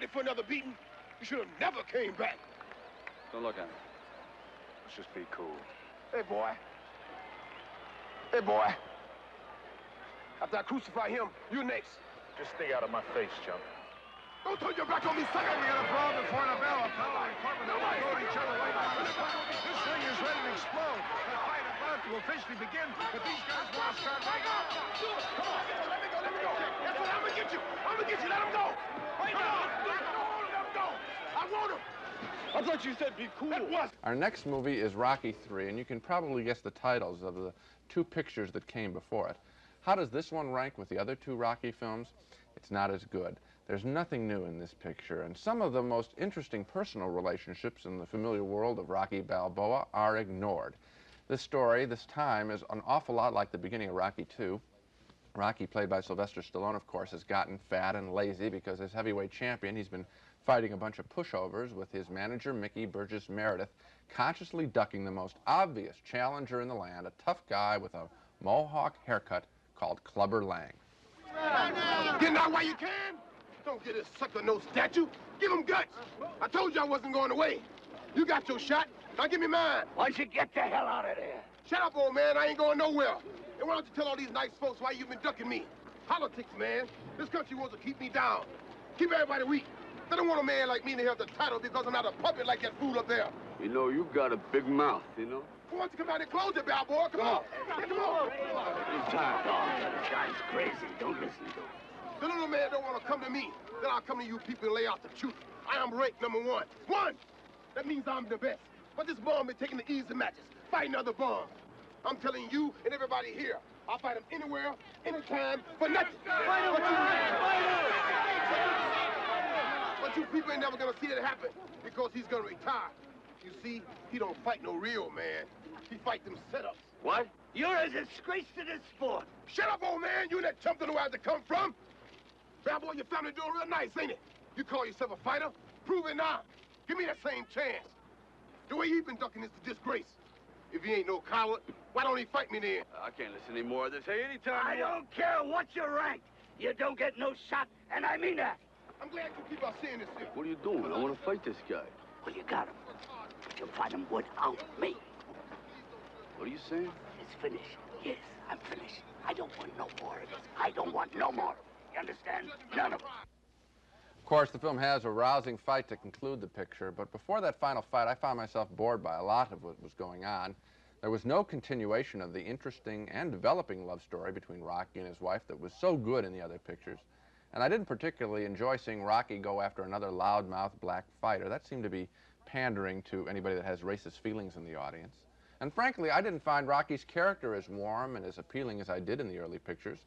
ready for another beating, you should have never came back. Don't look at me. Let's just be cool. Hey, boy. Hey, boy. After I crucify him, you next. Just stay out of my face, chump. Don't turn your back on me, sucker. We got a brawl before the bell. Apollo and Corbin are throwing each other right now. This thing is ready to explode. The fight about to officially begin, but these guys want to start right now. Come on, let me go, let me go. That's what I'm gonna get you. I'm gonna get you. Let him go. Right now. Let him go. I want him. I thought you said be cool. Our next movie is Rocky III, and you can probably guess the titles of the two pictures that came before it. How does this one rank with the other two Rocky films? It's not as good. There's nothing new in this picture, and some of the most interesting personal relationships in the familiar world of Rocky Balboa are ignored. This story, this time, is an awful lot like the beginning of Rocky II. Rocky, played by Sylvester Stallone, of course, has gotten fat and lazy because as heavyweight champion, he's been fighting a bunch of pushovers with his manager, Mickey Burgess Meredith, consciously ducking the most obvious challenger in the land, a tough guy with a mohawk haircut called Clubber Lang. Get out while you can. Don't get this sucker no statue. Give him guts. I told you I wasn't going away. You got your shot. Now give me mine. Why don't you get the hell out of there? Shut up, old man. I ain't going nowhere. And why don't you tell all these nice folks why you've been ducking me? Politics, man. This country wants to keep me down. Keep everybody weak. They don't want a man like me to have the title because I'm not a puppet like that fool up there. You know, you got a big mouth, you know? Why don't you come out and close it, Balboa? Come on. Come on. It's time. This guy's crazy. Don't listen to him. The little man don't want to come to me. Then I'll come to you people and lay out the truth. I am ranked number one. One! That means I'm the best. But this bum is taking the easy matches, fighting other bums. I'm telling you and everybody here, I'll fight him anywhere, anytime, for nothing. But you people ain't never gonna see it happen because he's gonna retire. You see, he don't fight no real man. He fight them setups. What? You're a disgrace to this sport. Shut up, old man. You and that chump don't know where to come from. Balboa, your family doing real nice, ain't it? You call yourself a fighter? Prove it now. Give me that same chance. The way you've been ducking is a disgrace. If he ain't no coward, why don't he fight me then? I can't listen anymore of this. Hey, anytime. I don't care what your rank. You don't get no shot, and I mean that. I'm glad you people are saying this here. What are you doing? I want to fight this guy. Well, you got him. But you'll fight him without me. What are you saying? It's finished. Yes, I'm finished. I don't want no more of this. I don't want no more. You understand? None of it. Of course, the film has a rousing fight to conclude the picture, but before that final fight, I found myself bored by a lot of what was going on. There was no continuation of the interesting and developing love story between Rocky and his wife that was so good in the other pictures. And I didn't particularly enjoy seeing Rocky go after another loudmouth black fighter. That seemed to be pandering to anybody that has racist feelings in the audience. And frankly, I didn't find Rocky's character as warm and as appealing as I did in the early pictures.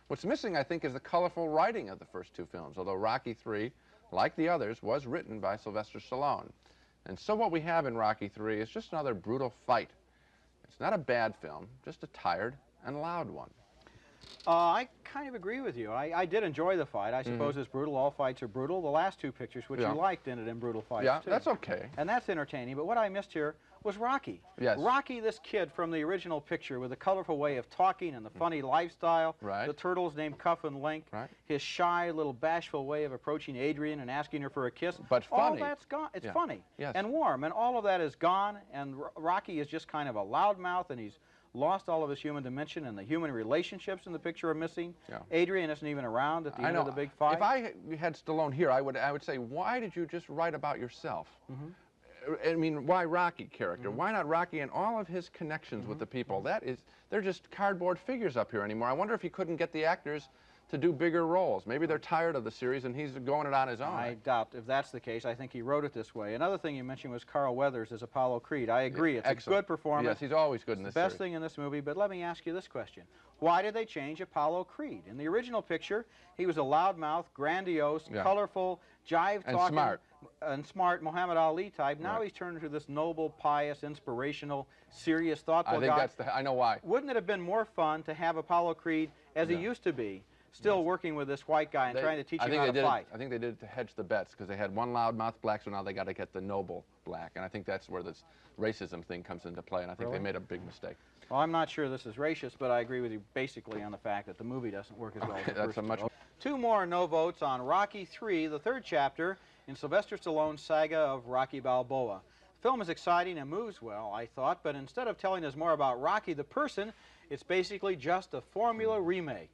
What's missing, I think, is the colorful writing of the first two films, although Rocky III, like the others, was written by Sylvester Stallone. And so what we have in Rocky III is just another brutal fight. It's not a bad film, just a tired and loud one. I kind of agree with you. I did enjoy the fight. I suppose it's brutal. All fights are brutal. The last two pictures, which you liked, ended in brutal fights, too. That's okay. And that's entertaining. But what I missed here was Rocky. Yes. Rocky, this kid from the original picture with the colorful way of talking and the funny lifestyle. Right. The turtles named Cuff and Link. Right. His shy, little bashful way of approaching Adrian and asking her for a kiss. But funny. All that's gone. It's funny and warm. And all of that is gone. And Rocky is just kind of a loudmouth, and he's lost all of his human dimension, and the human relationships in the picture are missing. Adrian isn't even around at the end of the big fight. If I had Stallone here, I would say, why did you just write about yourself? I mean, why Rocky character? Why not Rocky and all of his connections with the people? They're just cardboard figures up here anymore. I wonder if he couldn't get the actors to do bigger roles. Maybe they're tired of the series and he's going it on his own. I doubt if that's the case. I think he wrote it this way. Another thing you mentioned was Carl Weathers as Apollo Creed. I agree. It's a good performance. Yes, he's always good in this series. Best thing in this movie, but let me ask you this question. Why did they change Apollo Creed? In the original picture, he was a loudmouth, grandiose, colorful, jive-talking, and smart Muhammad Ali type. Now he's turned into this noble, pious, inspirational, serious, thoughtful guy. I know why. Wouldn't it have been more fun to have Apollo Creed as he used to be, still working with this white guy and trying to teach him how to fight? I think they did it to hedge the bets because they had one loudmouth black, so now they got to get the noble black. And I think that's where this racism thing comes into play, and I think they made a big mistake. Well, I'm not sure this is racist, but I agree with you basically on the fact that the movie doesn't work as well as the first two. 2 more no votes on Rocky III, the 3rd chapter in Sylvester Stallone's saga of Rocky Balboa. The film is exciting and moves well, I thought, but instead of telling us more about Rocky the person, it's basically just a formula remake.